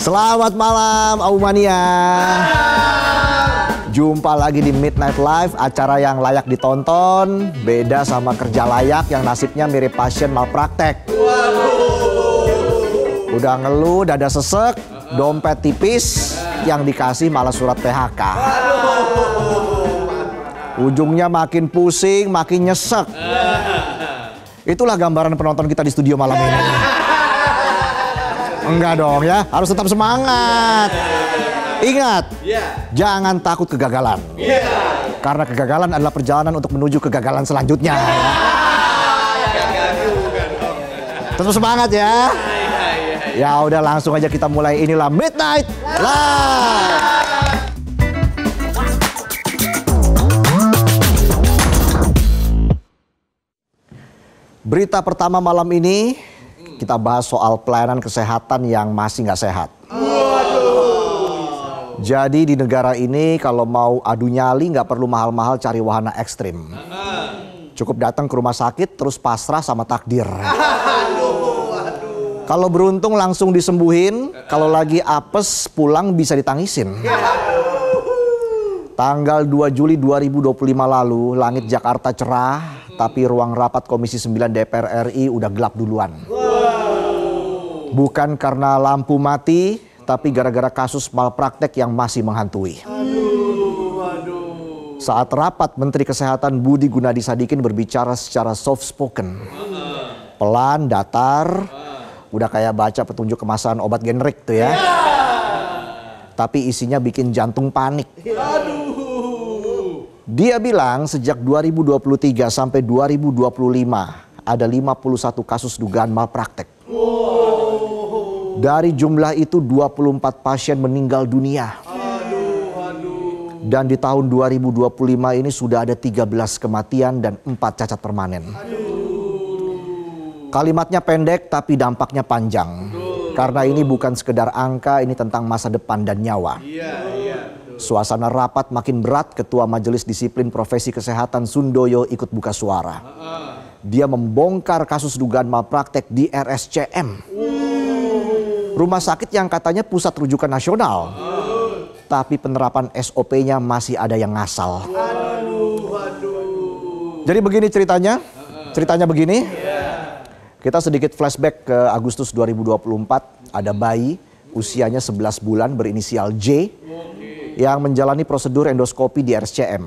Selamat malam Aumania. Jumpa lagi di Midnight Live, acara yang layak ditonton. Beda sama kerja layak yang nasibnya mirip pasien malpraktek. Udah ngeluh, dada sesek, dompet tipis, yang dikasih malah surat PHK. Ujungnya makin pusing, makin nyesek. Itulah gambaran penonton kita di studio malam ini. Enggak dong ya, harus tetap semangat. Ingat, jangan takut kegagalan. Karena kegagalan adalah perjalanan untuk menuju kegagalan selanjutnya. Tetap semangat ya. Ya udah, langsung aja kita mulai. Inilah Midnight Live. Berita pertama malam ini, kita bahas soal pelayanan kesehatan yang masih nggak sehat. Jadi di negara ini kalau mau adu nyali nggak perlu mahal-mahal cari wahana ekstrim. Cukup datang ke rumah sakit terus pasrah sama takdir. Kalau beruntung langsung disembuhin, kalau lagi apes pulang bisa ditangisin. Tanggal 2 Juli 2025 lalu, langit Jakarta cerah, tapi ruang rapat Komisi 9 DPR RI udah gelap duluan. Bukan karena lampu mati, tapi gara-gara kasus malpraktek yang masih menghantui. Saat rapat, Menteri Kesehatan Budi Gunadi Sadikin berbicara secara soft spoken. Pelan, datar, udah kayak baca petunjuk kemasan obat generik tuh ya. Tapi isinya bikin jantung panik. Dia bilang sejak 2023 sampai 2025 ada 51 kasus dugaan malpraktek. Dari jumlah itu 24 pasien meninggal dunia. Dan di tahun 2025 ini sudah ada 13 kematian dan 4 cacat permanen. Kalimatnya pendek tapi dampaknya panjang. Karena ini bukan sekedar angka, ini tentang masa depan dan nyawa. Suasana rapat makin berat, Ketua Majelis Disiplin Profesi Kesehatan Sundoyo ikut buka suara. Dia membongkar kasus dugaan malpraktek di RSCM. Rumah sakit yang katanya pusat rujukan nasional. Tapi penerapan SOP-nya masih ada yang ngasal. Jadi begini ceritanya. Ceritanya begini. Kita sedikit flashback ke Agustus 2024. Ada bayi usianya 11 bulan berinisial J yang menjalani prosedur endoskopi di RSCM.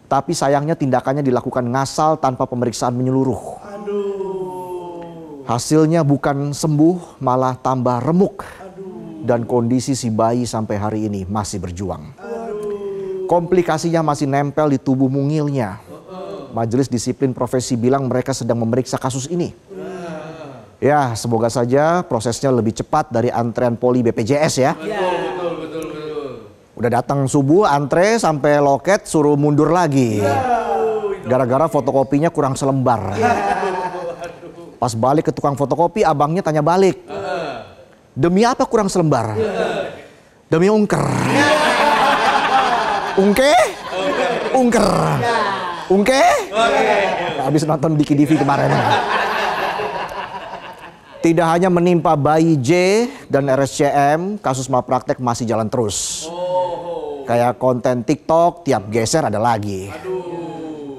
Tapi sayangnya tindakannya dilakukan ngasal tanpa pemeriksaan menyeluruh. Hasilnya bukan sembuh, malah tambah remuk. Dan kondisi si bayi sampai hari ini masih berjuang. Komplikasinya masih nempel di tubuh mungilnya. Majelis Disiplin Profesi bilang mereka sedang memeriksa kasus ini. Ya, semoga saja prosesnya lebih cepat dari antrean poli BPJS ya. Betul. Udah datang subuh, antre sampai loket suruh mundur lagi. Gara-gara fotokopinya kurang selembar. Pas balik ke tukang fotokopi, abangnya tanya balik. Demi apa kurang selembar? Demi ungker. Ungke? Ungker. Ungke? Habis nonton Diki Divi kemarin. Tidak hanya menimpa bayi J dan RSCM, kasus malpraktek masih jalan terus. Kayak konten TikTok, tiap geser ada lagi.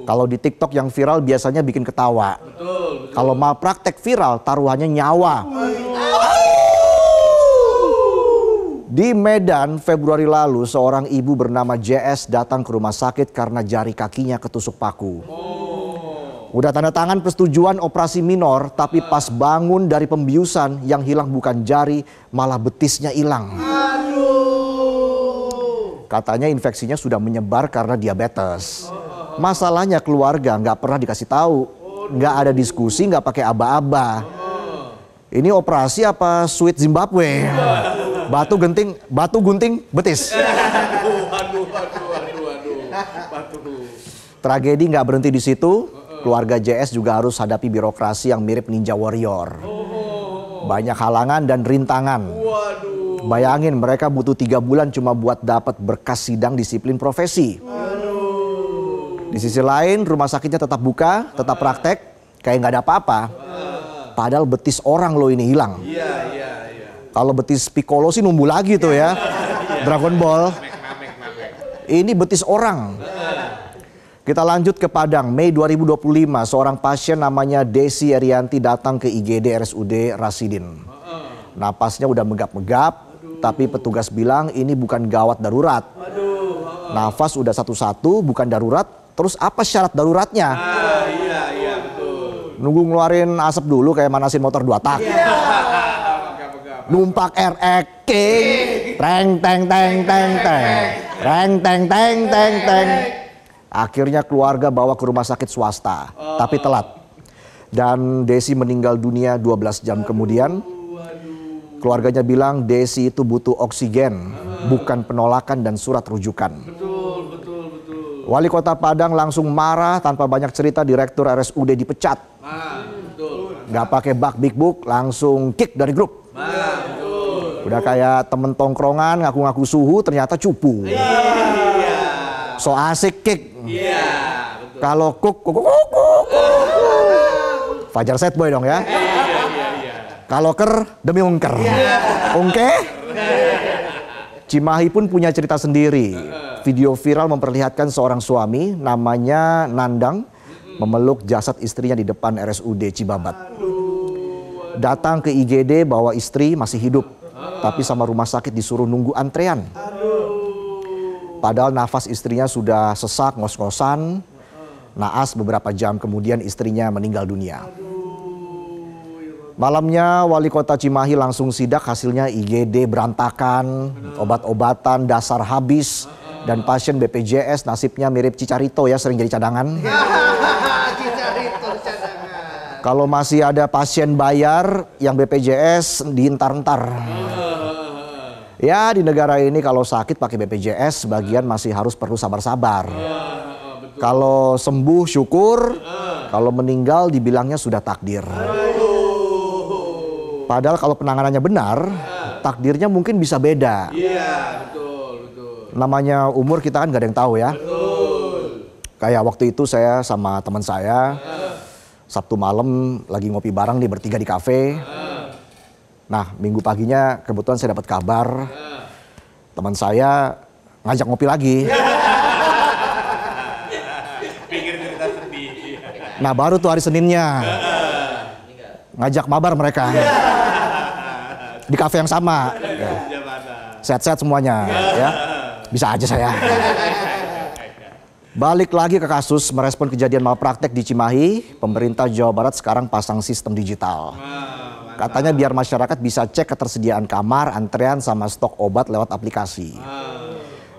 Kalau di TikTok yang viral biasanya bikin ketawa. Kalau malpraktek viral, taruhannya nyawa. Di Medan, Februari lalu, seorang ibu bernama JS datang ke rumah sakit karena jari kakinya ketusuk paku. Udah tanda tangan persetujuan operasi minor, tapi pas bangun dari pembiusan, yang hilang bukan jari, malah betisnya hilang. Katanya infeksinya sudah menyebar karena diabetes. Masalahnya keluarga nggak pernah dikasih tahu, nggak ada diskusi, nggak pakai aba-aba. Ini operasi apa sweet Zimbabwe? Batu gunting betis. Tragedi nggak berhenti di situ. Keluarga JS juga harus hadapi birokrasi yang mirip Ninja Warrior. Banyak halangan dan rintangan. Bayangin mereka butuh 3 bulan cuma buat dapat berkas sidang disiplin profesi. Di sisi lain rumah sakitnya tetap buka, tetap praktek, kayak nggak ada apa-apa. Padahal betis orang loh ini hilang. Kalau betis Piccolo sih numbuh lagi tuh ya. Dragon Ball. Ini betis orang. Kita lanjut ke Padang. Mei 2025, seorang pasien namanya Desi Erianti datang ke IGD RSUD Rasidin. Napasnya udah megap-megap, tapi petugas bilang ini bukan gawat darurat. Nafas udah satu-satu, bukan darurat. Terus apa syarat daruratnya? Nunggu ngeluarin asap dulu kayak manasin motor 2 tak. Numpak RX King. Teng teng teng teng teng. Teng teng teng teng teng. Akhirnya keluarga bawa ke rumah sakit swasta, tapi telat. Dan Desi meninggal dunia 12 jam kemudian. Keluarganya bilang Desi itu butuh oksigen, bukan penolakan dan surat rujukan. Wali Kota Padang langsung marah, tanpa banyak cerita Direktur RSUD dipecat. Gak pakai bak big book, langsung kick dari grup. Udah kayak temen tongkrongan ngaku-ngaku suhu, ternyata cupu. So asik kick. Kalau kuk. Fajar set boy dong ya. Kalau ker demi ungker. Ungke. Cimahi pun punya cerita sendiri. Video viral memperlihatkan seorang suami namanya Nandang memeluk jasad istrinya di depan RSUD Cibabat. Datang ke IGD bawa istri masih hidup, tapi sama rumah sakit disuruh nunggu antrean. Padahal nafas istrinya sudah sesak, ngos-ngosan. Naas beberapa jam kemudian istrinya meninggal dunia. Malamnya Wali Kota Cimahi langsung sidak, hasilnya IGD berantakan, obat-obatan dasar habis, dan pasien BPJS nasibnya mirip Cicarito ya, sering jadi cadangan. Kalau masih ada pasien bayar yang BPJS diintar-entar. Ya di negara ini kalau sakit pakai BPJS sebagian masih harus perlu sabar-sabar. Kalau sembuh syukur, kalau meninggal dibilangnya sudah takdir. Padahal kalau penanganannya benar, takdirnya mungkin bisa beda. Iya, betul. Namanya umur kita kan gak ada yang tahu ya. Kayak waktu itu saya sama teman saya, Sabtu malam lagi ngopi bareng nih bertiga di kafe. Nah minggu paginya kebetulan saya dapat kabar, teman saya ngajak ngopi lagi. Nah baru tuh hari Seninnya ngajak mabar mereka di kafe yang sama. Sehat-sehat semuanya ya. Bisa aja saya. Balik lagi ke kasus, merespon kejadian malpraktek di Cimahi, pemerintah Jawa Barat sekarang pasang sistem digital. Katanya biar masyarakat bisa cek ketersediaan kamar, antrean sama stok obat lewat aplikasi.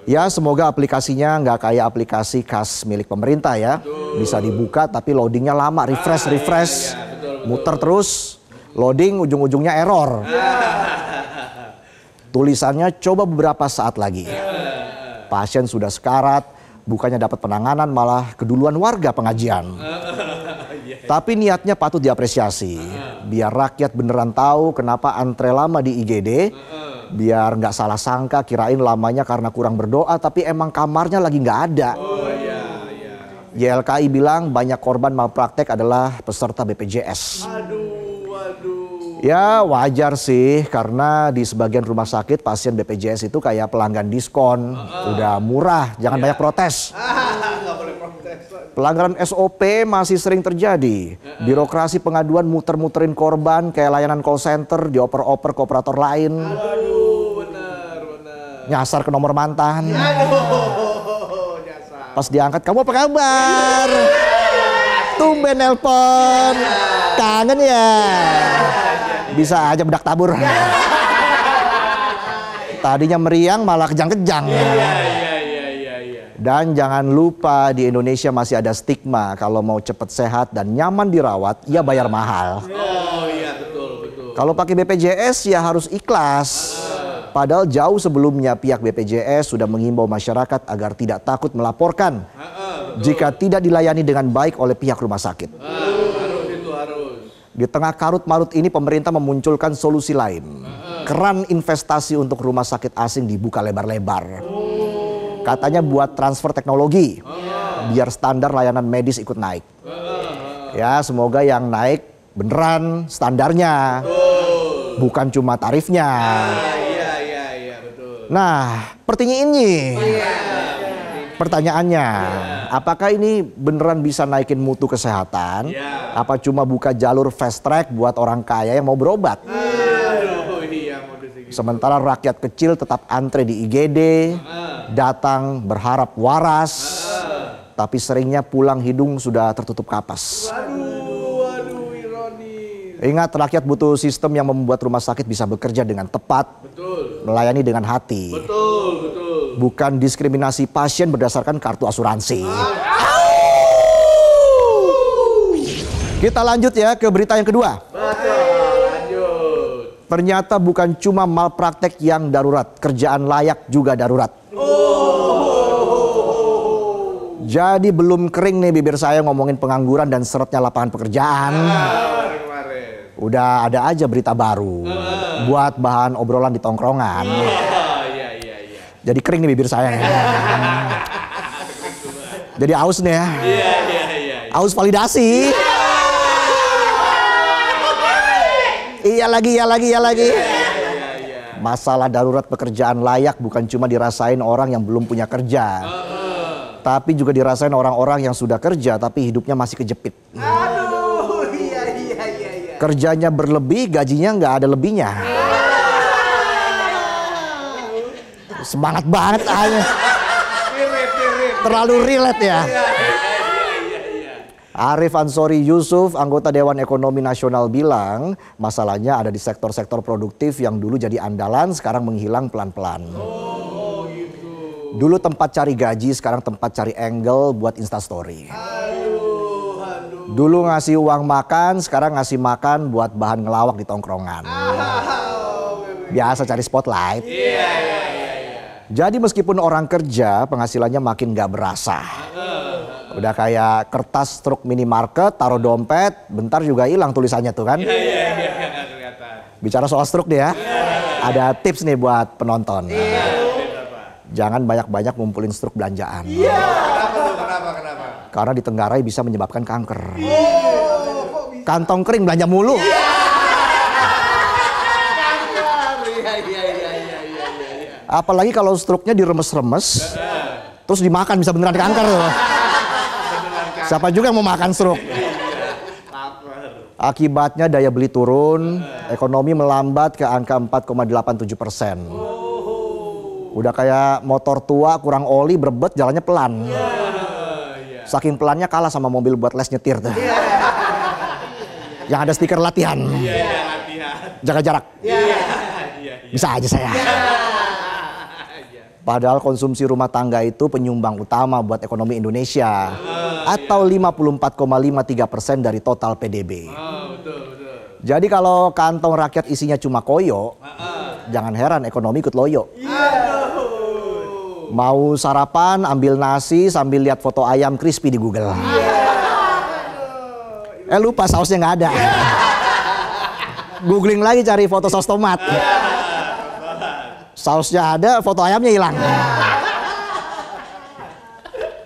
Ya semoga aplikasinya nggak kayak aplikasi khas milik pemerintah ya. Bisa dibuka tapi loadingnya lama, refresh, muter terus, loading ujung-ujungnya error. Tulisannya coba beberapa saat lagi. Pasien sudah sekarat, bukannya dapat penanganan malah keduluan warga pengajian. Tapi niatnya patut diapresiasi. Biar rakyat beneran tahu kenapa antre lama di IGD. Biar nggak salah sangka kirain lamanya karena kurang berdoa, tapi emang kamarnya lagi nggak ada. YLKI bilang banyak korban malpraktek adalah peserta BPJS. Ya wajar sih, karena di sebagian rumah sakit pasien BPJS itu kayak pelanggan diskon. Udah murah, jangan banyak protes. Pelanggaran SOP masih sering terjadi. Birokrasi pengaduan muter-muterin korban kayak layanan call center, dioper-oper ke operator lain. Nyasar ke nomor mantan. Pas diangkat, kamu apa kabar? Tumben nelpon. Kangen ya? Bisa aja bedak tabur. Tadinya meriang malah kejang-kejang. Dan jangan lupa di Indonesia masih ada stigma kalau mau cepet sehat dan nyaman dirawat, ya bayar mahal. Kalau pakai BPJS ya harus ikhlas. Padahal jauh sebelumnya pihak BPJS sudah mengimbau masyarakat agar tidak takut melaporkan jika tidak dilayani dengan baik oleh pihak rumah sakit. Di tengah karut-marut ini pemerintah memunculkan solusi lain. Keran investasi untuk rumah sakit asing dibuka lebar-lebar. Katanya buat transfer teknologi, biar standar layanan medis ikut naik. Ya semoga yang naik beneran standarnya. Bukan cuma tarifnya. Iya, betul. Nah, pertanyaannya, apakah ini beneran bisa naikin mutu kesehatan? Apa cuma buka jalur fast track buat orang kaya yang mau berobat? Sementara rakyat kecil tetap antre di IGD, datang berharap waras, tapi seringnya pulang hidung sudah tertutup kapas. Waduh, ironis. Ingat, rakyat butuh sistem yang membuat rumah sakit bisa bekerja dengan tepat, melayani dengan hati. Betul. Bukan diskriminasi pasien berdasarkan kartu asuransi. Kita lanjut ya ke berita yang kedua. Ternyata bukan cuma malpraktek yang darurat, kerjaan layak juga darurat. Jadi belum kering nih bibir saya ngomongin pengangguran dan seretnya lapangan pekerjaan. Udah ada aja berita baru buat bahan obrolan di tongkrongan. Jadi kering nih bibir saya. Jadi aus nih ya. Aus validasi. Iya lagi. Masalah darurat pekerjaan layak bukan cuma dirasain orang yang belum punya kerja. Tapi juga dirasain orang-orang yang sudah kerja tapi hidupnya masih kejepit. Kerjanya berlebih, gajinya nggak ada lebihnya. Semangat banget aja. Terlalu relate ya. Arif Ansori Yusuf, anggota Dewan Ekonomi Nasional bilang, masalahnya ada di sektor-sektor produktif yang dulu jadi andalan, sekarang menghilang pelan-pelan. Dulu tempat cari gaji, sekarang tempat cari angle buat Instastory. Dulu ngasih uang makan, sekarang ngasih makan buat bahan ngelawak di tongkrongan. Biasa cari spotlight. Jadi meskipun orang kerja, penghasilannya makin gak berasa. Udah kayak kertas truk minimarket, taruh dompet, bentar juga hilang tulisannya tuh kan. Bicara soal struk deh ya, ada tips nih buat penonton. Jangan banyak-banyak ngumpulin struk belanjaan. Kenapa? Karena ditenggarai bisa menyebabkan kanker. Kantong kering belanja mulu. Apalagi kalau struknya diremes-remes, terus dimakan bisa beneran kanker loh. Siapa juga yang mau makan struk? Akibatnya daya beli turun, ekonomi melambat ke angka 4,87%. Udah kayak motor tua kurang oli berebet jalannya pelan. Saking pelannya kalah sama mobil buat les nyetir tuh. Yang ada stiker latihan. Jaga jarak. Bisa aja saya. Padahal konsumsi rumah tangga itu penyumbang utama buat ekonomi Indonesia. Atau 54,53% dari total PDB. Jadi kalau kantong rakyat isinya cuma koyo, jangan heran ekonomi ikut loyo. Mau sarapan ambil nasi sambil lihat foto ayam crispy di Google. Lupa sausnya nggak ada. Googling lagi cari foto saus tomat. Sausnya ada, foto ayamnya hilang.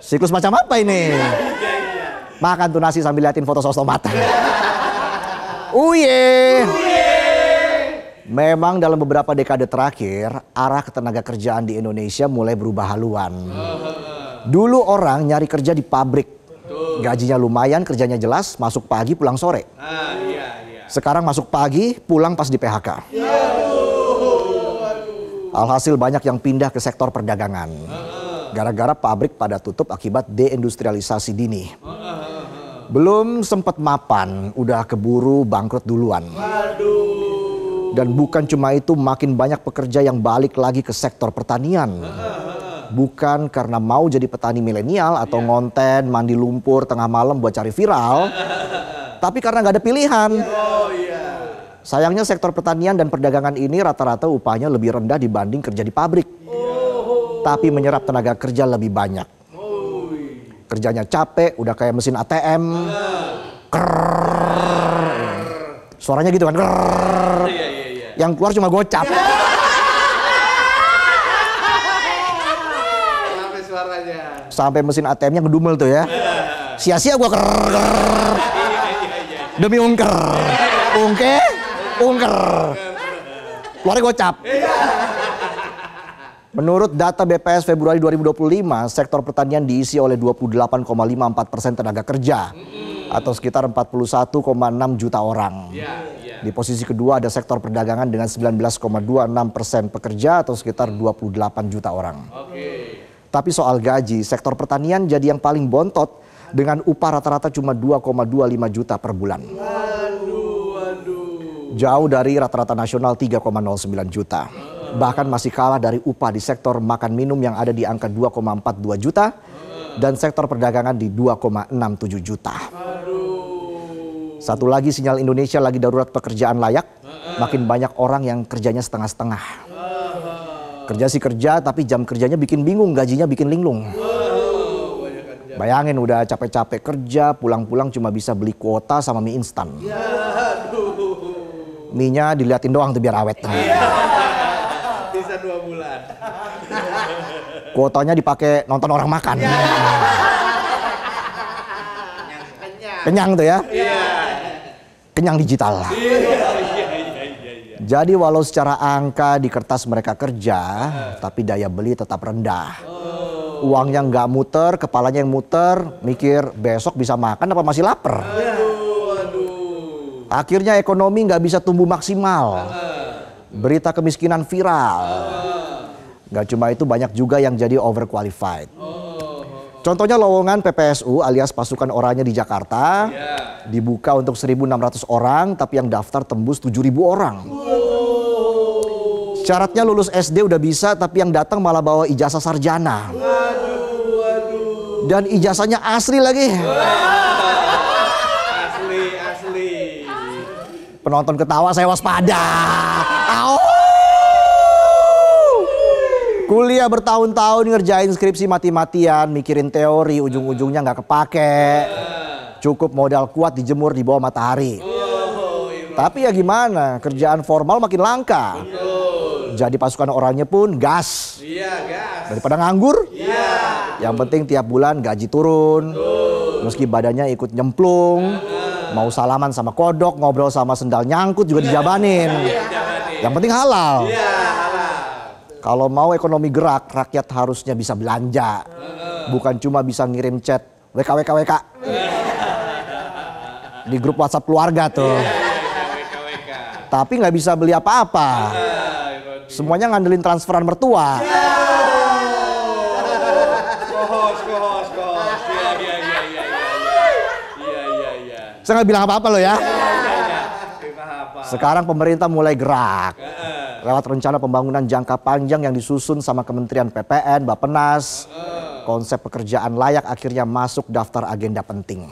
Siklus macam apa ini? Makan tuh nasi sambil liatin foto saus tomat. Uye. Memang dalam beberapa dekade terakhir, arah ketenaga kerjaan di Indonesia mulai berubah haluan. Dulu orang nyari kerja di pabrik. Gajinya lumayan, kerjanya jelas, masuk pagi pulang sore. Sekarang masuk pagi, pulang pas di PHK. Alhasil banyak yang pindah ke sektor perdagangan. Gara-gara pabrik pada tutup akibat deindustrialisasi dini. Belum sempat mapan, udah keburu bangkrut duluan. Dan bukan cuma itu, makin banyak pekerja yang balik lagi ke sektor pertanian. Bukan karena mau jadi petani milenial atau ngonten, mandi lumpur tengah malam buat cari viral. Tapi karena nggak ada pilihan. Sayangnya sektor pertanian dan perdagangan ini rata-rata upahnya lebih rendah dibanding kerja di pabrik. Tapi menyerap tenaga kerja lebih banyak. Kerjanya capek, udah kayak mesin ATM. Krrrr. Suaranya gitu kan. Krrrr. Yang keluar cuma gocap. Sampai mesin ATM-nya ngedumel tuh ya. Sia-sia gua krrrr. Demi ungker. Ungker. keluarnya gocap. Menurut data BPS Februari 2025, sektor pertanian diisi oleh 28,54% tenaga kerja atau sekitar 41,6 juta orang. Di posisi kedua ada sektor perdagangan dengan 19,26% pekerja atau sekitar 28 juta orang. Tapi soal gaji, sektor pertanian jadi yang paling bontot dengan upah rata-rata cuma 2,25 juta per bulan. Jauh dari rata-rata nasional 3,09 juta. Bahkan masih kalah dari upah di sektor makan minum yang ada di angka 2,42 juta dan sektor perdagangan di 2,67 juta. Satu lagi sinyal Indonesia lagi darurat pekerjaan layak, makin banyak orang yang kerjanya setengah-setengah. Kerja sih kerja tapi jam kerjanya bikin bingung, gajinya bikin linglung. Bayangin udah capek-capek kerja, pulang-pulang cuma bisa beli kuota sama mie instan. Mie-nya diliatin doang tuh biar awet. Bisa 2 bulan. Kuotanya dipakai nonton orang makan. Kenyang tuh ya. Kenyang digital. Jadi walau secara angka di kertas mereka kerja, tapi daya beli tetap rendah. Uangnya nggak muter, kepalanya yang muter, mikir besok bisa makan apa masih lapar. Akhirnya ekonomi nggak bisa tumbuh maksimal. Berita kemiskinan viral. Gak cuma itu, banyak juga yang jadi overqualified. Contohnya lowongan PPSU alias pasukan oranye di Jakarta dibuka untuk 1.600 orang, tapi yang daftar tembus 7.000 orang. Syaratnya lulus SD udah bisa, tapi yang datang malah bawa ijazah sarjana. Dan ijazahnya asli lagi. Asli. Penonton ketawa, saya waspada. Kuliah bertahun-tahun ngerjain skripsi mati-matian, mikirin teori, ujung-ujungnya nggak kepake. Cukup modal kuat dijemur di bawah matahari. Tapi ya gimana, kerjaan formal makin langka. Jadi pasukan oranye pun gas. Daripada nganggur, yang penting tiap bulan gaji turun. Meski badannya ikut nyemplung, mau salaman sama kodok, ngobrol sama sendal nyangkut juga dijabanin. Yang penting halal. Kalau mau ekonomi gerak, rakyat harusnya bisa belanja. Bukan cuma bisa ngirim chat WK. Di grup WhatsApp keluarga tuh. Tapi nggak bisa beli apa-apa. Semuanya ngandelin transferan mertua. Kohos. Saya nggak bilang apa-apa loh ya. Sekarang pemerintah mulai gerak. Lewat rencana pembangunan jangka panjang yang disusun sama Kementerian PPN, Bappenas, konsep pekerjaan layak akhirnya masuk daftar agenda penting.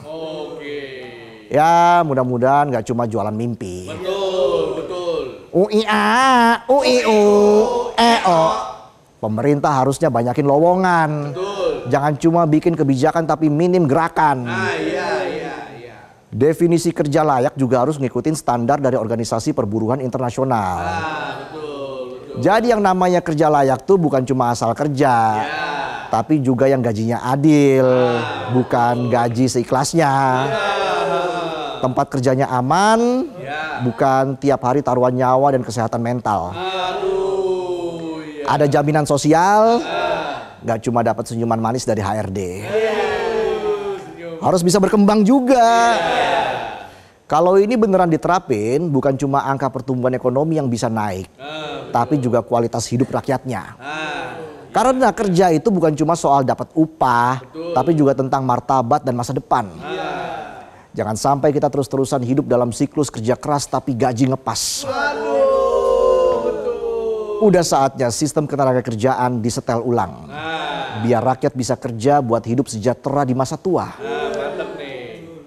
Ya mudah-mudahan gak cuma jualan mimpi. Betul. UIA, UIU, EO. Pemerintah harusnya banyakin lowongan. Jangan cuma bikin kebijakan tapi minim gerakan. Definisi kerja layak juga harus ngikutin standar dari Organisasi Perburuan Internasional. Jadi yang namanya kerja layak tuh bukan cuma asal kerja, tapi juga yang gajinya adil, bukan gaji seikhlasnya. Tempat kerjanya aman, bukan tiap hari taruhan nyawa dan kesehatan mental. Ada jaminan sosial, gak cuma dapat senyuman manis dari HRD. Harus bisa berkembang juga. Kalau ini beneran diterapin, bukan cuma angka pertumbuhan ekonomi yang bisa naik, tapi juga kualitas hidup rakyatnya. Karena kerja itu bukan cuma soal dapat upah, tapi juga tentang martabat dan masa depan. Jangan sampai kita terus-terusan hidup dalam siklus kerja keras tapi gaji ngepas. Udah saatnya sistem ketenagakerjaan disetel ulang. Biar rakyat bisa kerja buat hidup sejahtera di masa tua.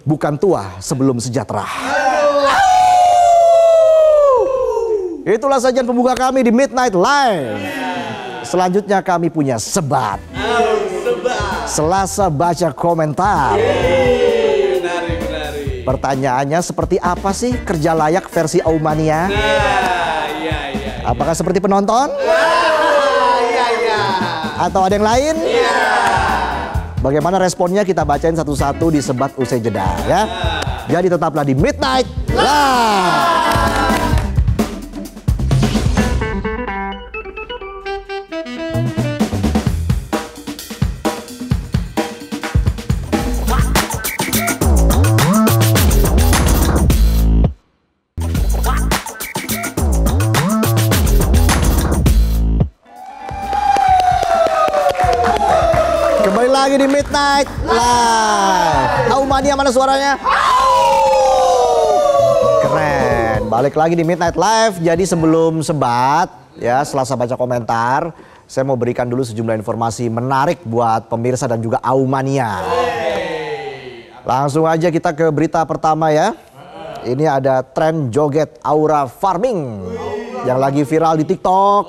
Bukan tua sebelum sejahtera. Itulah sajian pembuka kami di Midnight Live. Selanjutnya kami punya sebat. Selasa baca komentar. Pertanyaannya seperti apa sih kerja layak versi Aumania? Apakah seperti penonton? Atau ada yang lain? Bagaimana responnya kita bacain satu-satu di sebat usai jeda ya. Jadi tetaplah di Midnight Live. Kembali lagi di Midnight Live. Aumania mana suaranya? Keren. Balik lagi di Midnight Live. Jadi sebelum sebat, ya Selasa baca komentar, saya mau berikan dulu sejumlah informasi menarik buat pemirsa dan juga Aumania. Langsung aja kita ke berita pertama ya. Ini ada tren joget aura farming yang lagi viral di TikTok,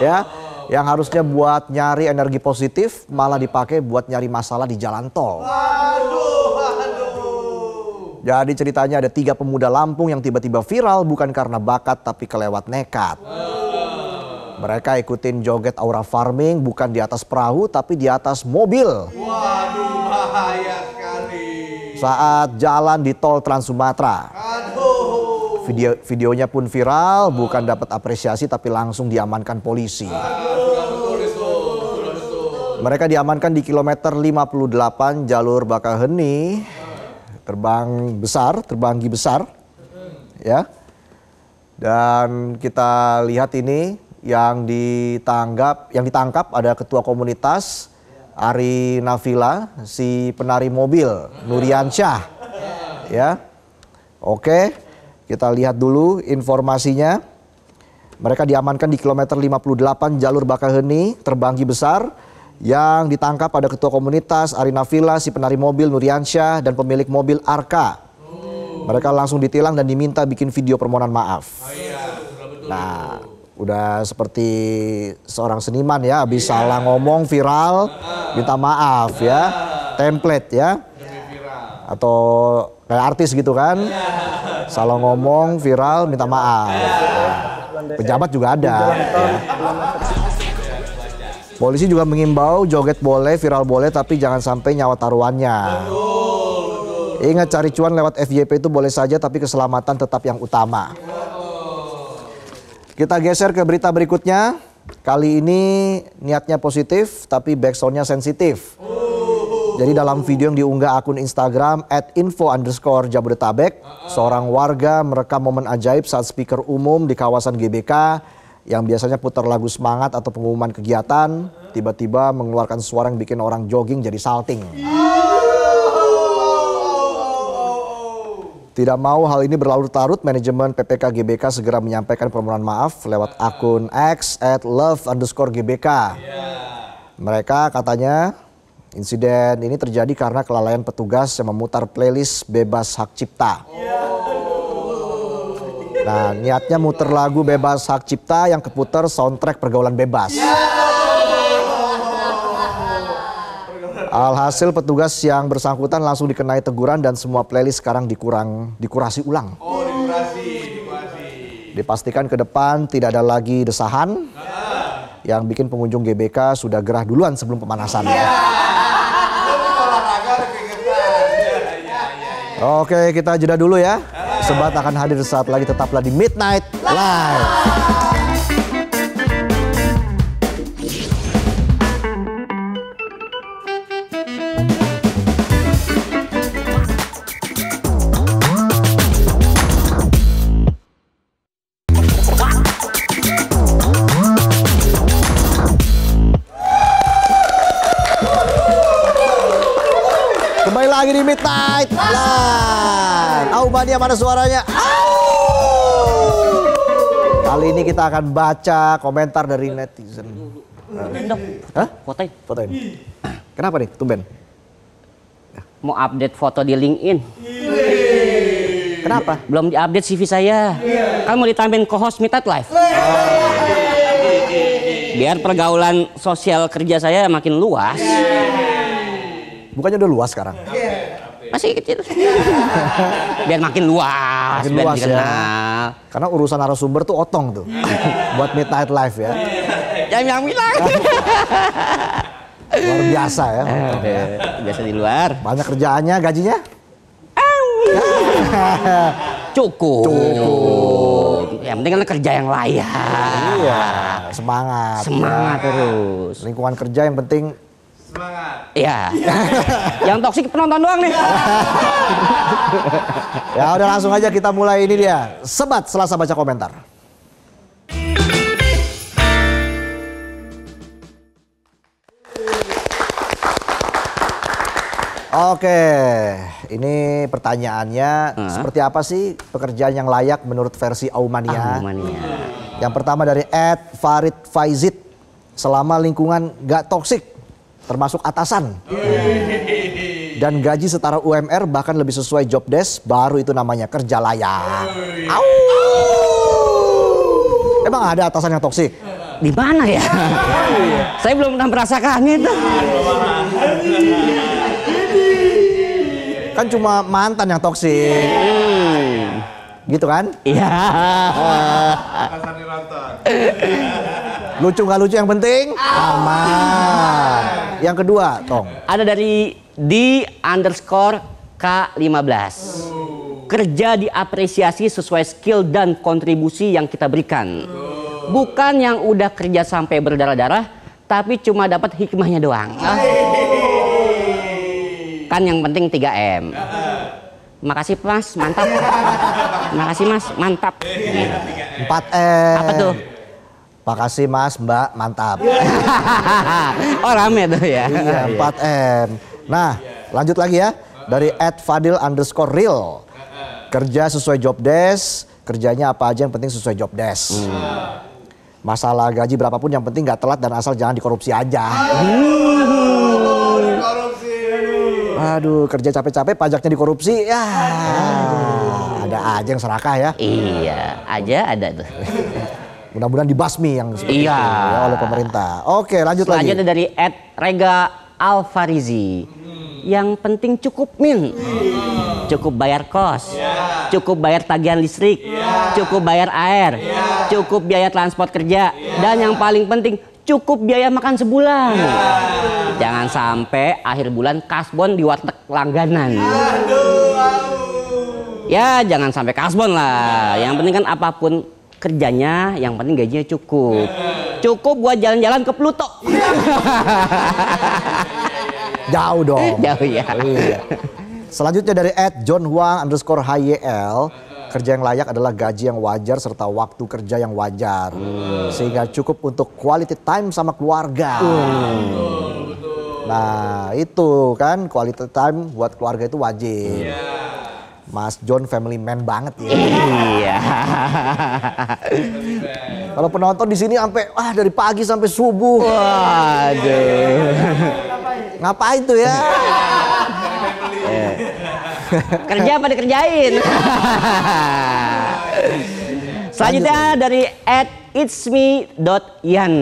ya. Yang harusnya buat nyari energi positif malah dipakai buat nyari masalah di jalan tol. Jadi ceritanya ada 3 pemuda Lampung yang tiba-tiba viral bukan karena bakat tapi kelewat nekat. Mereka ikutin joget aura farming bukan di atas perahu tapi di atas mobil. Waduh, bahaya sekali. Saat jalan di tol Trans Sumatera. Videonya pun viral, bukan dapat apresiasi tapi langsung diamankan polisi. Mereka diamankan di kilometer 58 jalur Bakaheni, terbanggi besar, ya. Dan kita lihat ini yang ditangkap ada ketua komunitas Ari Nafila, si penari mobil Nuriansyah, ya. Oke. Kita lihat dulu informasinya. Mereka diamankan di kilometer 58 jalur Bakaheni, terbanggi besar. Yang ditangkap ada ketua komunitas Ari Nafila, si penari mobil Nuriansyah, dan pemilik mobil Arka. Mereka langsung ditilang dan diminta bikin video permohonan maaf. Nah, udah seperti seorang seniman ya, habis salah ngomong viral, minta maaf ya. Template ya. Atau kayak artis gitu kan. Salah ngomong, viral, minta maaf. Pejabat juga ada. Ya. Polisi juga mengimbau joget boleh, viral boleh, tapi jangan sampai nyawa taruhannya. Ingat, cari cuan lewat FYP itu boleh saja, tapi keselamatan tetap yang utama. Kita geser ke berita berikutnya. Kali ini niatnya positif, tapi backsoundnya sensitif. Jadi dalam video yang diunggah akun Instagram @info_Jabodetabek, seorang warga merekam momen ajaib saat speaker umum di kawasan GBK yang biasanya putar lagu semangat atau pengumuman kegiatan, tiba-tiba mengeluarkan suara yang bikin orang jogging jadi salting. Tidak mau hal ini berlarut-larut, manajemen PPK GBK segera menyampaikan permohonan maaf lewat akun X @love_gbk. Mereka katanya insiden ini terjadi karena kelalaian petugas yang memutar playlist bebas hak cipta. Nah, niatnya muter lagu bebas hak cipta yang keputar soundtrack pergaulan bebas. Alhasil petugas yang bersangkutan langsung dikenai teguran dan semua playlist sekarang dikurasi ulang. Oh, dikurasi. Dipastikan ke depan tidak ada lagi desahan yang bikin pengunjung GBK sudah gerah duluan sebelum pemanasan. Oke, kita jeda dulu ya. Sebat akan hadir saat lagi, tetaplah di Midnight Live. Kembali lagi di Midnight Live. Aumania mana suaranya? Kali ini kita akan baca komentar dari netizen. Hah? Fotoin. Kenapa nih, tumben? Mau update foto di LinkedIn. Kenapa? Belum diupdate CV saya. Kan mau ditambahin co-host Midnight Live. Biar pergaulan sosial kerja saya makin luas. Bukannya udah luas sekarang? Masih kecil. Biar makin luas, Makin biar luas dikenal. ya. Karena urusan narasumber tuh otong tuh. Buat Midnight Live ya. Jangan bilang. Luar biasa ya. Biasa di luar. Banyak kerjaannya, gajinya? Cukup. Yang penting kan kerja yang layak. Iya, semangat. Semangat terus. Lingkungan kerja yang penting. Semangat. Iya. Yang toksik penonton doang nih. Ya udah langsung aja kita mulai, ini dia. Sebat Selasa Baca Komentar. Oke, ini pertanyaannya seperti apa sih pekerjaan yang layak menurut versi Aumania? Yang pertama dari @Farid Faizid, selama lingkungan gak toksik, termasuk atasan. Dan gaji setara UMR bahkan lebih sesuai job desk, baru itu namanya kerja layak. Emang ada atasan yang toksik? Di mana ya? Saya belum pernah merasakannya itu. Kan cuma mantan yang toksik. Gitu kan? Iya. Atasan nonton. Lucu nggak lucu yang penting aman. Yang kedua, Tong. Ada dari D_K15. Kerja diapresiasi sesuai skill dan kontribusi yang kita berikan. Bukan yang udah kerja sampai berdarah-darah, tapi cuma dapat hikmahnya doang. Kan yang penting 3M. Makasih Mas, mantap. Makasih Mas, mantap. 4M. Apa tuh? Makasih Mas, Mbak, mantap. Oh rame tuh ya. Iya, 4M. Nah, lanjut lagi ya. Dari @fadil_real. Kerja sesuai job desk, kerjanya apa aja yang penting sesuai job desk. Masalah gaji berapapun yang penting nggak telat dan asal jangan dikorupsi aja. Korupsi. Aduh, kerja capek-capek pajaknya dikorupsi, ya ada aja yang serakah ya. Iya, aja ada tuh. Mudah-mudahan dibasmi yang seperti Iya. itu ya, oleh pemerintah. Oke, lanjut lagi. Selanjutnya dari @Rega Alfarizi. Yang penting cukup min. Cukup bayar kos. Cukup bayar tagihan listrik. Cukup bayar air. Cukup biaya transport kerja. Dan yang paling penting cukup biaya makan sebulan. Jangan sampai akhir bulan kasbon di warteg langganan. Ya jangan sampai kasbon lah. Yang penting kan apapun kerjanya, yang penting gajinya cukup. Cukup buat jalan-jalan ke Pluto. Jauh dong. Jauh ya. Iya. Selanjutnya dari @johnhuang_hyl. Kerja yang layak adalah gaji yang wajar serta waktu kerja yang wajar. Sehingga cukup untuk quality time sama keluarga. Nah itu kan quality time buat keluarga itu wajib. Mas John family man banget ya. Iya. Kalau penonton di sini sampai dari pagi sampai subuh. Waduh. Ngapain tuh ya? Kerja apa dikerjain? Selanjutnya dari @itsme.yan.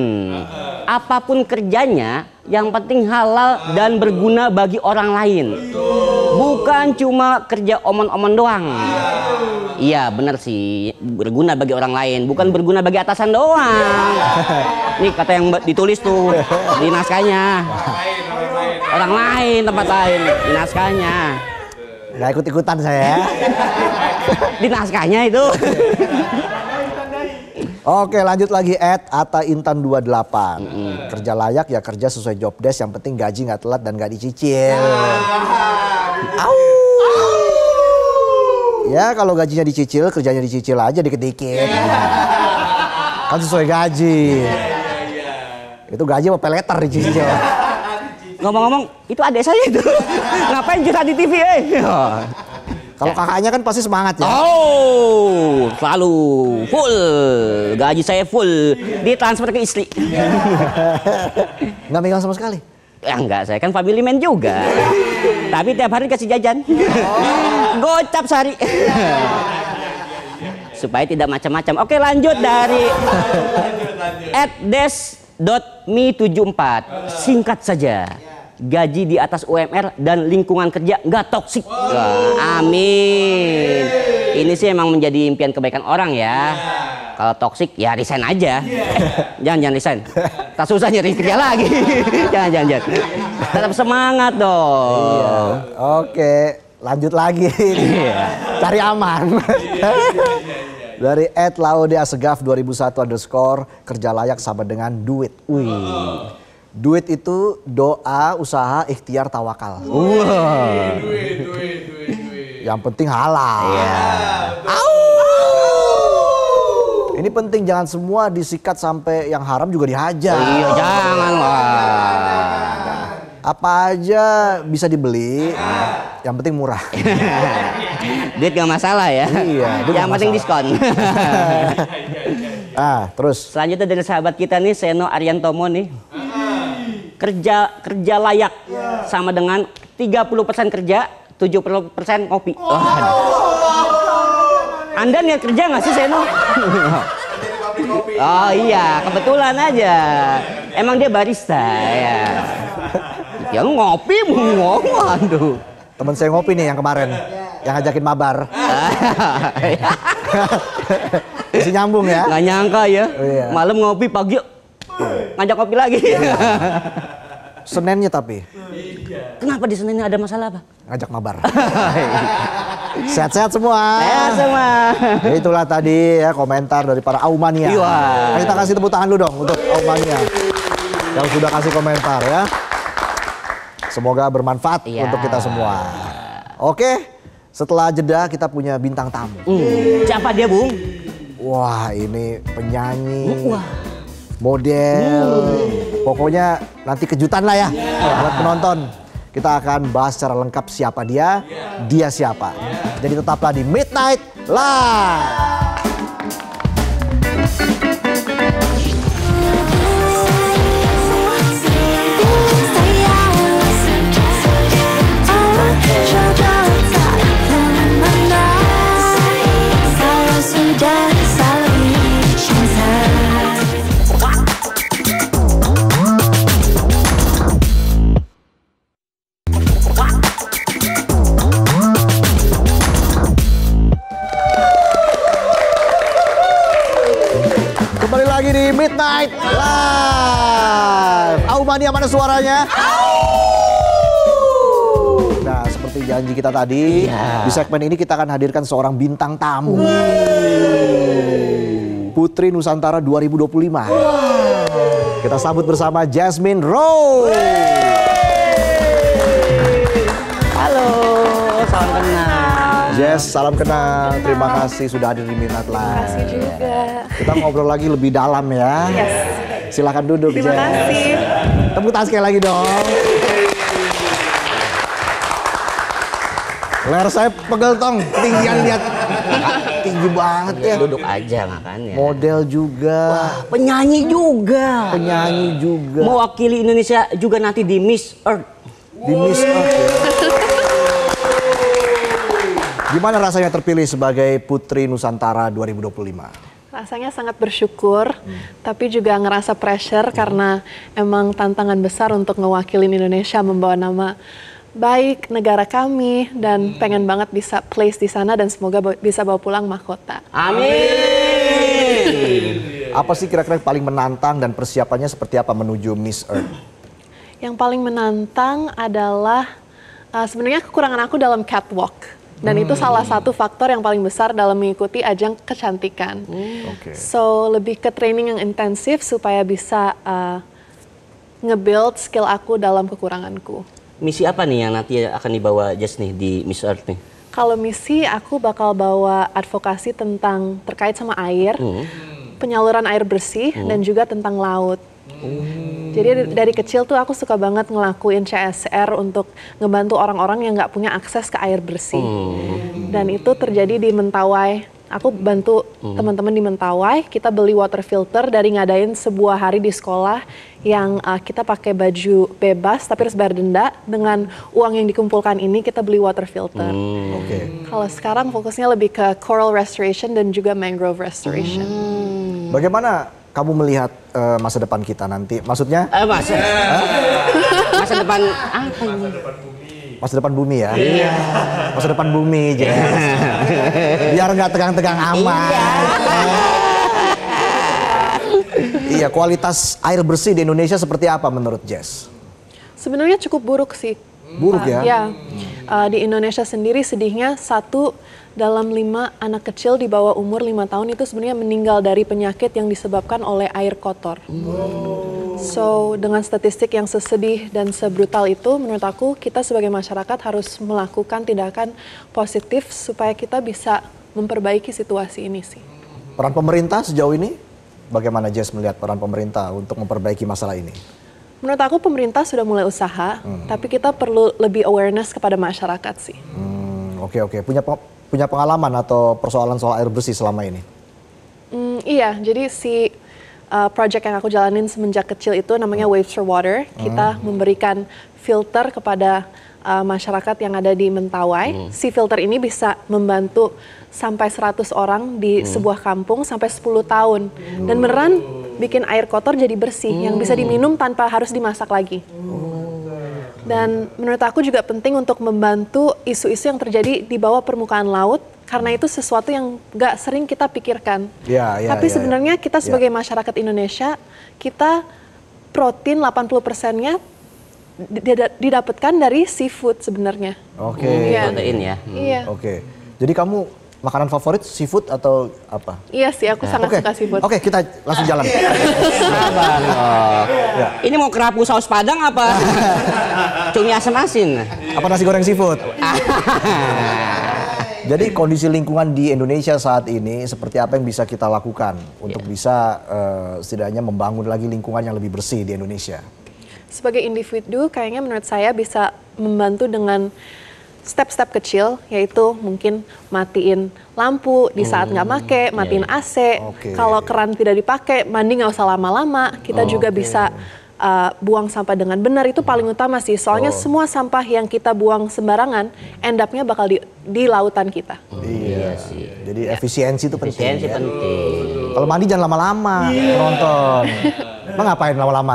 Apapun kerjanya, yang penting halal dan berguna bagi orang lain. Bukan cuma kerja omon-omon doang. Iya bener sih, berguna bagi orang lain, bukan berguna bagi atasan doang. Ini kata yang ditulis tuh di naskahnya. Orang lain, tempat lain, di naskahnya. Gak ikut-ikutan saya. Di naskahnya itu. Oke lanjut lagi @ataintan28. Kerja layak ya kerja sesuai job desk, yang penting gaji nggak telat dan nggak dicicil. Ya kalau gajinya dicicil, kerjanya dicicil aja dikit-dikit. Kan sesuai gaji. Itu gaji apa peleter dicicil. Ngomong-ngomong, itu adik saya itu. Ngapain curhat di TV? Kalau kakaknya kan pasti semangat ya. Oh, selalu full. Gaji saya full. Ditransfer ke istri. Nggak megang sama sekali. Ya enggak, saya kan family man juga. Tapi tiap hari kasih jajan. Gocap sehari. Supaya tidak macam-macam. Oke, lanjut dari @des.me74. Singkat saja. Gaji di atas UMR dan lingkungan kerja nggak toksik. Wah, amin. Ini sih emang menjadi impian kebaikan orang ya. Kalau toksik ya resign aja. Jangan resign. Tak susah nyari kerja lagi. jangan. Tetap semangat dong. Iya. Oke, lanjut lagi. Cari aman. Dari @laudeasegaf 2001_ kerja layak sama dengan duit. Wih. Duit itu doa, usaha, ikhtiar, tawakal. Duit. Yang penting halal. Iya. Ini penting, jangan semua disikat sampai yang haram juga dihajar. Iya, jangan lah. Apa aja bisa dibeli, yang penting murah. Duit gak masalah ya. Iya, duit yang gak penting masalah. diskon. Terus Selanjutnya dari sahabat kita nih, Seno Ariantomo nih. Kerja layak sama dengan 30% kerja, 70% ngopi. Anda niat kerja nggak sih, Seno? Oh iya, kebetulan aja. Emang dia barista ya. Ya ngopi ngomong, aduh. temen saya ngopi nih yang kemarin, yang ngajakin mabar. Masih nyambung ya? Nggak nyangka ya, Iya. malam ngopi, pagi ngajak kopi lagi. Seninnya tapi Kenapa di Seninnya ada masalah apa? ngajak mabar. Sehat-sehat semua. Ya semua. Ya, itulah tadi ya komentar dari para Aumania. Iya. Kita kasih tepuk tangan dulu dong untuk Aumania yang sudah kasih komentar ya. Semoga bermanfaat Iya. untuk kita semua. Oke, setelah jeda kita punya bintang tamu. Siapa dia, Bung? Wah, ini penyanyi, model, pokoknya nanti kejutan lah ya buat penonton. Kita akan bahas secara lengkap siapa dia siapa. Jadi tetaplah di Midnight Live. Kembali lagi di Midnight Live. Aumania mana suaranya? Nah, seperti janji kita tadi, di segmen ini kita akan hadirkan seorang bintang tamu. Putri Nusantara 2025. Kita sambut bersama Jasmine Rose. Halo, salam kenal. Jess, salam kenal. Terima kasih sudah hadir di Midnight Live. Terima kasih juga. Kita ngobrol lagi lebih dalam ya. Yes. Silakan duduk, Terima Jess. kasih. Tepuk tangan sekali lagi dong. Leher saya pegel tong, ketinggian lihat. Tinggi banget ya. Duduk aja makanya. Model juga, Penyanyi juga. penyanyi juga. Mewakili Indonesia juga nanti di Miss Earth. Di Miss Earth ya. Gimana rasanya terpilih sebagai Putri Nusantara 2025? Rasanya sangat bersyukur, tapi juga ngerasa pressure karena emang tantangan besar untuk ngewakilin Indonesia, membawa nama baik negara kami, dan pengen banget bisa place di sana dan semoga bisa bawa pulang mahkota. Amin. Apa sih kira-kira yang paling menantang dan persiapannya seperti apa menuju Miss Earth? Yang paling menantang adalah sebenarnya kekurangan aku dalam catwalk. Dan itu salah satu faktor yang paling besar dalam mengikuti ajang kecantikan. Oke. So lebih ke training yang intensif supaya bisa nge-build skill aku dalam kekuranganku. Misi apa nih yang nanti akan dibawa Jess nih di Miss Earth nih? Kalau misi aku bakal bawa advokasi tentang terkait sama air, penyaluran air bersih, dan juga tentang laut. Jadi dari kecil tuh aku suka banget ngelakuin CSR untuk ngebantu orang-orang yang nggak punya akses ke air bersih. Dan itu terjadi di Mentawai. Aku bantu teman-teman di Mentawai, kita beli water filter dari ngadain sebuah hari di sekolah yang kita pakai baju bebas tapi harus bayar denda. Dengan uang yang dikumpulkan ini kita beli water filter. Oke. Kalau sekarang fokusnya lebih ke coral restoration dan juga mangrove restoration. Bagaimana kamu melihat masa depan kita nanti? Maksudnya Masa depan apa ini? masa depan bumi ya? Iya. Masa depan bumi, Jess. Biar nggak tegang-tegang amat. Iya, kualitas air bersih di Indonesia seperti apa menurut Jess? Sebenarnya cukup buruk sih. Buruk ya? Ya, di Indonesia sendiri sedihnya 1 dalam 5 anak kecil di bawah umur 5 tahun itu sebenarnya meninggal dari penyakit yang disebabkan oleh air kotor. So, dengan statistik yang sesedih dan sebrutal itu, menurut aku kita sebagai masyarakat harus melakukan tindakan positif supaya kita bisa memperbaiki situasi ini sih. Peran pemerintah sejauh ini, bagaimana Jess melihat peran pemerintah untuk memperbaiki masalah ini? Menurut aku pemerintah sudah mulai usaha, tapi kita perlu lebih awareness kepada masyarakat sih. Oke. Punya pengalaman atau persoalan soal air bersih selama ini? Iya, jadi si project yang aku jalanin semenjak kecil itu namanya Waves for Water. Kita memberikan filter kepada masyarakat yang ada di Mentawai. Si filter ini bisa membantu sampai 100 orang di sebuah kampung sampai 10 tahun. Dan beneran bikin air kotor jadi bersih yang bisa diminum tanpa harus dimasak lagi. Dan menurut aku juga penting untuk membantu isu-isu yang terjadi di bawah permukaan laut, karena itu sesuatu yang gak sering kita pikirkan. Tapi sebenarnya kita sebagai masyarakat Indonesia, kita protein 80%-nya didapatkan dari seafood sebenarnya. Protein ya. Iya. Jadi kamu makanan favorit seafood atau apa? Iya sih, aku sangat suka seafood. Oke, kita langsung jalan. Sabar loh. Ini mau kerapu saus padang apa? Cumi asam asin? Apa nasi goreng seafood? Jadi kondisi lingkungan di Indonesia saat ini seperti apa yang bisa kita lakukan untuk bisa setidaknya membangun lagi lingkungan yang lebih bersih di Indonesia? Sebagai individu, kayaknya menurut saya bisa membantu dengan step-step kecil, yaitu mungkin matiin lampu di saat nggak make, matiin AC. Kalau keran tidak dipakai, mandi nggak usah lama-lama. Kita juga bisa buang sampah dengan benar, itu paling utama sih. Soalnya semua sampah yang kita buang sembarangan, end up-nya bakal di lautan kita. Iya sih. Jadi efisiensi itu penting. Efisiensi penting. Kalau mandi jangan lama-lama, nonton. Emang ngapain lama-lama?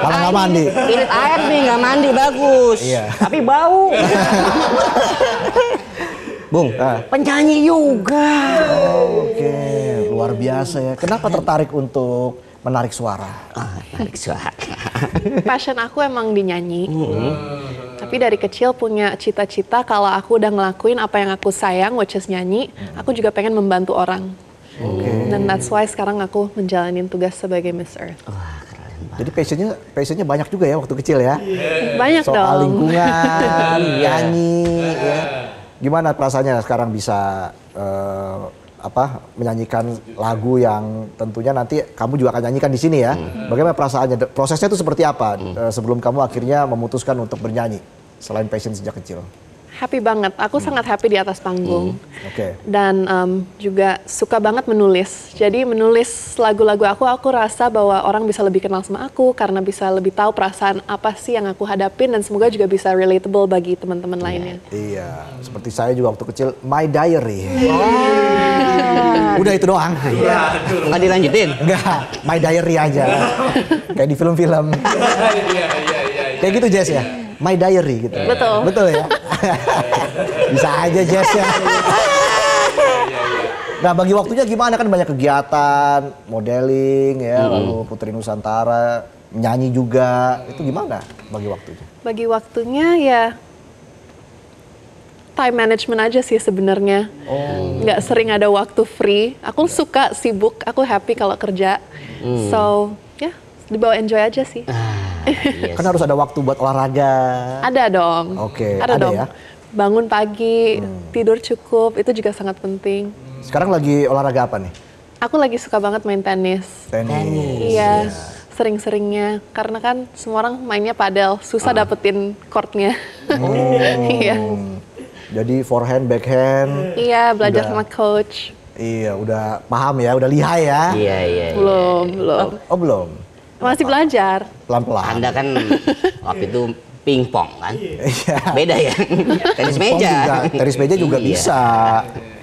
Malah nggak mandi. Irit air nih, nggak mandi bagus. Tapi bau. Bung, penyanyi juga. Oke, luar biasa ya. Kenapa tertarik untuk menarik suara? Menarik suara. Passion aku emang dinyanyi. Tapi dari kecil punya cita-cita kalau aku udah ngelakuin apa yang aku sayang, which is nyanyi, aku juga pengen membantu orang. Dan that's why sekarang aku menjalani tugas sebagai Miss Earth. Jadi passionnya banyak juga ya waktu kecil ya? Banyak dong. Soal lingkungan, nyanyi, ya. Gimana perasaannya sekarang bisa menyanyikan lagu yang tentunya nanti kamu juga akan nyanyikan di sini ya? Bagaimana perasaannya? Prosesnya itu seperti apa sebelum kamu akhirnya memutuskan untuk bernyanyi selain passion sejak kecil? Happy banget, aku sangat happy di atas panggung. Dan juga suka banget menulis. Jadi menulis lagu-lagu aku rasa bahwa orang bisa lebih kenal sama aku karena bisa lebih tahu perasaan apa sih yang aku hadapin dan semoga juga bisa relatable bagi teman-teman lainnya. Iya, seperti saya juga waktu kecil, My Diary. Udah itu doang. Nggak dilanjutin? Enggak, My Diary aja. Kayak di film-film. Kayak gitu Jess ya? My Diary gitu. Betul. Betul ya? Bisa aja Jess ya. Nah bagi waktunya gimana, kan banyak kegiatan, modeling ya, lalu Putri Nusantara, menyanyi juga, itu gimana bagi waktunya? Bagi waktunya ya time management aja sih sebenarnya. Nggak sering ada waktu free. Aku suka sibuk, aku happy kalau kerja. So ya dibawa enjoy aja sih. Kan harus ada waktu buat olahraga. Ada dong. Ada dong. Ya? Bangun pagi, tidur cukup, itu juga sangat penting. Sekarang lagi olahraga apa nih? Aku lagi suka banget main tenis. Iya, sering-seringnya. Karena kan semua orang mainnya padel, susah dapetin courtnya. Iya. Jadi forehand, backhand. Iya, belajar sama coach. Iya, udah paham ya, udah lihai ya. Iya. Belum. Oh belum? Masih belajar. Pelan-pelan. Anda kan waktu itu pingpong kan? Iya. Beda ya? Tenis meja. Tenis meja juga bisa.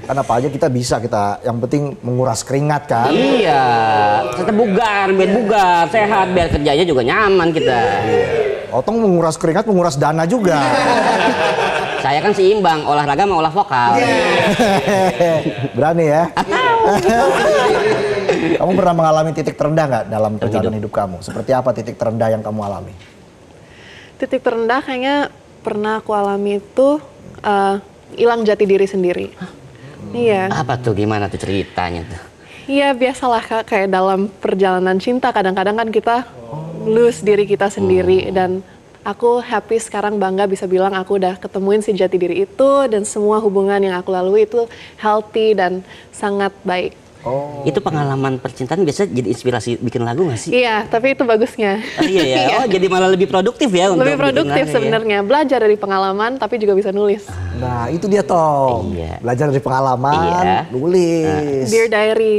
Kan apa aja kita bisa, yang penting menguras keringat kan. Iya, tetap bugar, biar bugar, sehat, biar kerjanya juga nyaman kita. Otong menguras keringat, menguras dana juga. Saya kan seimbang, olahraga sama olah vokal. Berani ya? Kamu pernah mengalami titik terendah nggak dalam perjalanan hidup kamu? Seperti apa titik terendah yang kamu alami? Titik terendah kayaknya pernah aku alami itu hilang jati diri sendiri. Iya. Apa tuh, gimana tuh ceritanya tuh? Iya, biasalah Kak, kayak dalam perjalanan cinta kadang-kadang kan kita lose diri kita sendiri, dan aku happy sekarang, bangga bisa bilang aku udah ketemuin si jati diri itu, dan semua hubungan yang aku lalui itu healthy dan sangat baik. Itu pengalaman percintaan biasa jadi inspirasi bikin lagu nggak sih? Iya, tapi itu bagusnya. Iya ya. Oh, jadi malah lebih produktif ya untuk Lebih bikin produktif lagu ya? sebenarnya, belajar dari pengalaman tapi juga bisa nulis. Nah, itu dia Tom. Iya. Belajar dari pengalaman, Iya. nulis. Dear Diary.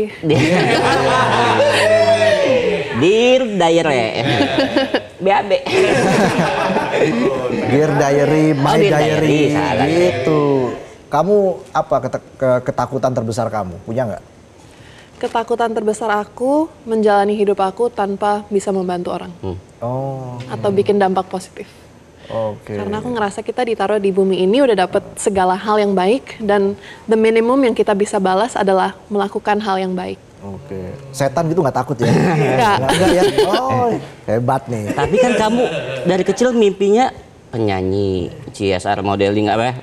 Dear Diary. BAB. Dear Diary, My Dear Diary, Diary, salah. gitu. Kamu apa ketakutan terbesar kamu? Punya nggak? Ketakutan terbesar aku menjalani hidup aku tanpa bisa membantu orang Oh, atau bikin dampak positif. oke. Karena aku ngerasa kita ditaruh di bumi ini udah dapet segala hal yang baik, dan the minimum yang kita bisa balas adalah melakukan hal yang baik. Oke. Setan gitu nggak takut ya? Nggak. Nggak ya? Oh, hebat nih. Tapi kan kamu dari kecil mimpinya penyanyi, CSR, modeling, apa ya,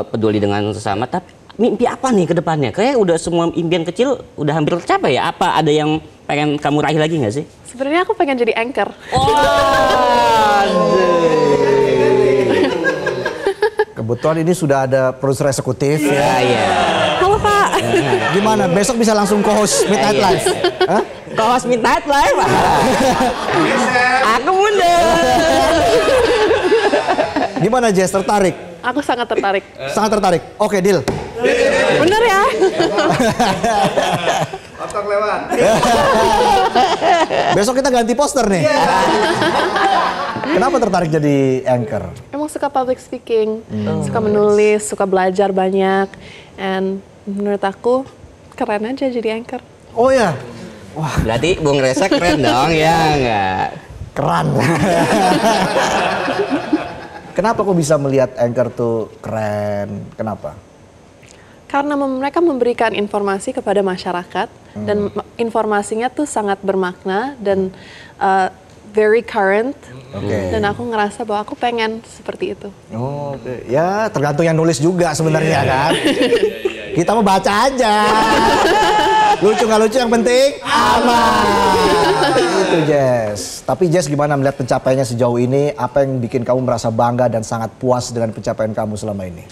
peduli dengan sesama. Tapi mimpi apa nih ke depannya? Kayak udah semua impian kecil udah hampir tercapai ya? Apa ada yang pengen kamu raih lagi nggak sih? Sebenarnya aku pengen jadi anchor. Kebetulan ini sudah ada produser eksekutif ya. Iya. Halo Pak. Gimana? Besok bisa langsung co-host Midnight Iya. Live? Hah? Kaos Midnight Live. Aku mundur. Gimana Jess? Tertarik? Aku sangat tertarik. Sangat tertarik. Oke, deal. Bener ya? Otak lewat. Besok kita ganti poster nih. Kenapa tertarik jadi anchor? Emang suka public speaking, suka menulis, suka belajar banyak, and menurut aku keren aja jadi anchor. Oh ya, Berarti Bung Reza keren dong ya enggak? keren. Kenapa kok bisa melihat anchor tuh keren? Kenapa? Karena mereka memberikan informasi kepada masyarakat, dan informasinya tuh sangat bermakna dan very current. Oke. Dan aku ngerasa bahwa aku pengen seperti itu. Oh, oke. Ya tergantung yang nulis juga sebenarnya kan. Kita mau baca aja. Lucu nggak lucu yang penting aman. Itu Jess. Tapi Jess gimana melihat pencapaiannya sejauh ini? Apa yang bikin kamu merasa bangga dan sangat puas dengan pencapaian kamu selama ini?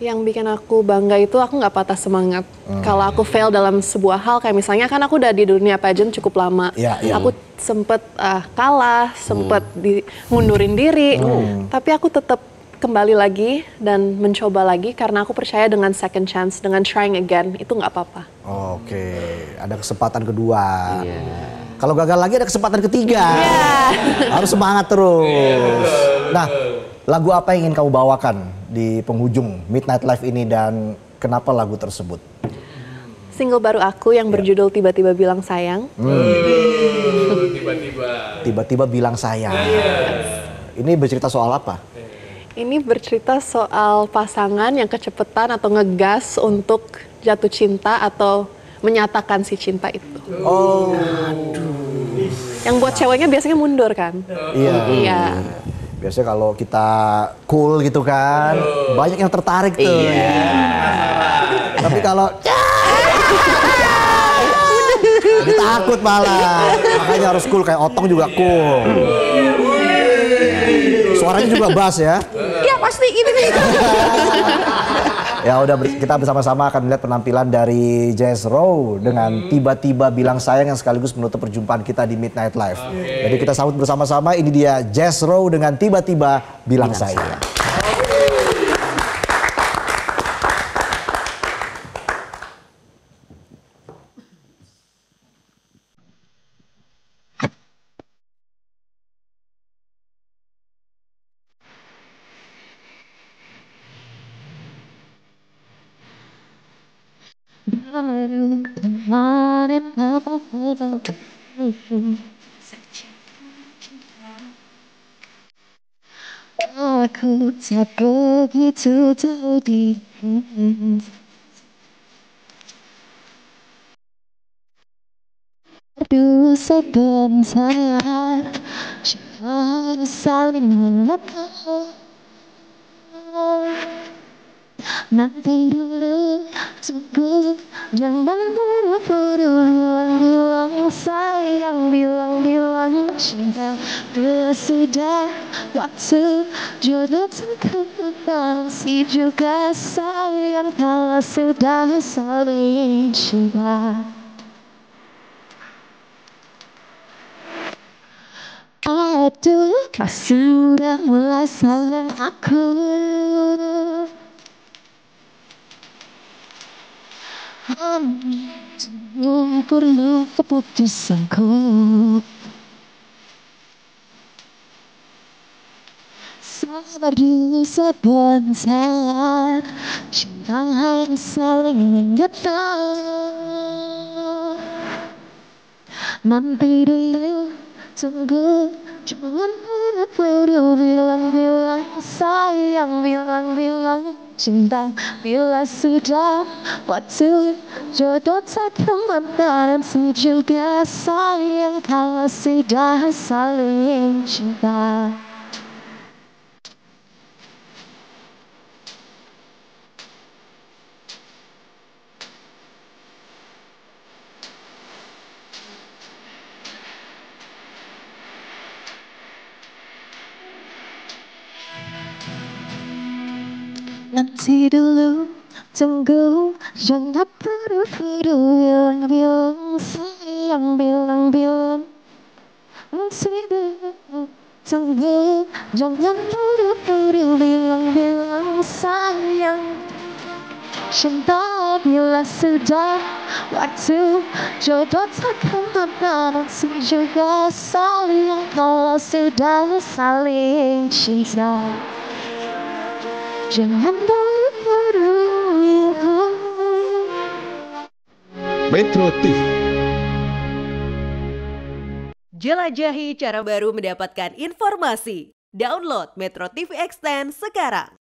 Yang bikin aku bangga itu aku nggak patah semangat. Kalau aku fail dalam sebuah hal, kayak misalnya kan aku udah di dunia pageant cukup lama. Iya, iya. Aku sempet kalah, sempet ngundurin diri. Tapi aku tetap kembali lagi dan mencoba lagi karena aku percaya dengan second chance, dengan trying again, itu nggak apa-apa. Oke, ada kesempatan kedua. Kalau gagal lagi ada kesempatan ketiga. Harus semangat terus. Nah, lagu apa yang ingin kamu bawakan di penghujung Midnight Live ini dan kenapa lagu tersebut? Single baru aku yang berjudul Tiba-Tiba Bilang Sayang. Tiba-tiba bilang sayang. Ini bercerita soal apa? Ini bercerita soal pasangan yang kecepatan atau ngegas untuk jatuh cinta atau menyatakan si cinta itu. Oh, Yang buat ceweknya biasanya mundur kan? iya. Iya. Biasanya kalau kita cool gitu kan, banyak yang tertarik tuh. Tapi kalau jadi takut malah. Makanya harus cool, kayak Otong juga cool. Suaranya juga bass ya. Iya pasti ini nih. Ya udah, kita bersama-sama akan melihat penampilan dari Jess Rowe dengan Tiba-tiba Bilang Sayang yang sekaligus menutup perjumpaan kita di Midnight Live. Jadi kita sambut bersama-sama, ini dia Jess Rowe dengan Tiba-tiba Bilang Sayang. Aku tak begitu tahu aduh sebentar harus saling melepas. Nanti dulu tunggu, jangan buru-buru bilang sayang, bilang cinta. Bila sudah waktu jodoh terkasih juga sayang, kalau sudah saling cinta. Aduh, kau sudah mulai salah aku. Belum perlu keputusanku. Sabar dulu sebentar, cinta harus saling nyata. Nanti dulu tunggu, jangan buru-buru bilang sayang, bilang cinta. Bila sudah waktu jodoh tak kemana, juga sayang, kalau sudah saling cinta. Nanti dulu tunggu, jangan buru-buru bilang sayang, bilang nanti dulu tunggu, jangan buru-buru bilang sayang, cinta. Bila sudah waktu jodoh tak kemana, juga sayang, kalau sudah saling cinta. Jangan buru-buru. Metro TV. Jelajahi cara baru mendapatkan informasi. Download Metro TV Extend sekarang.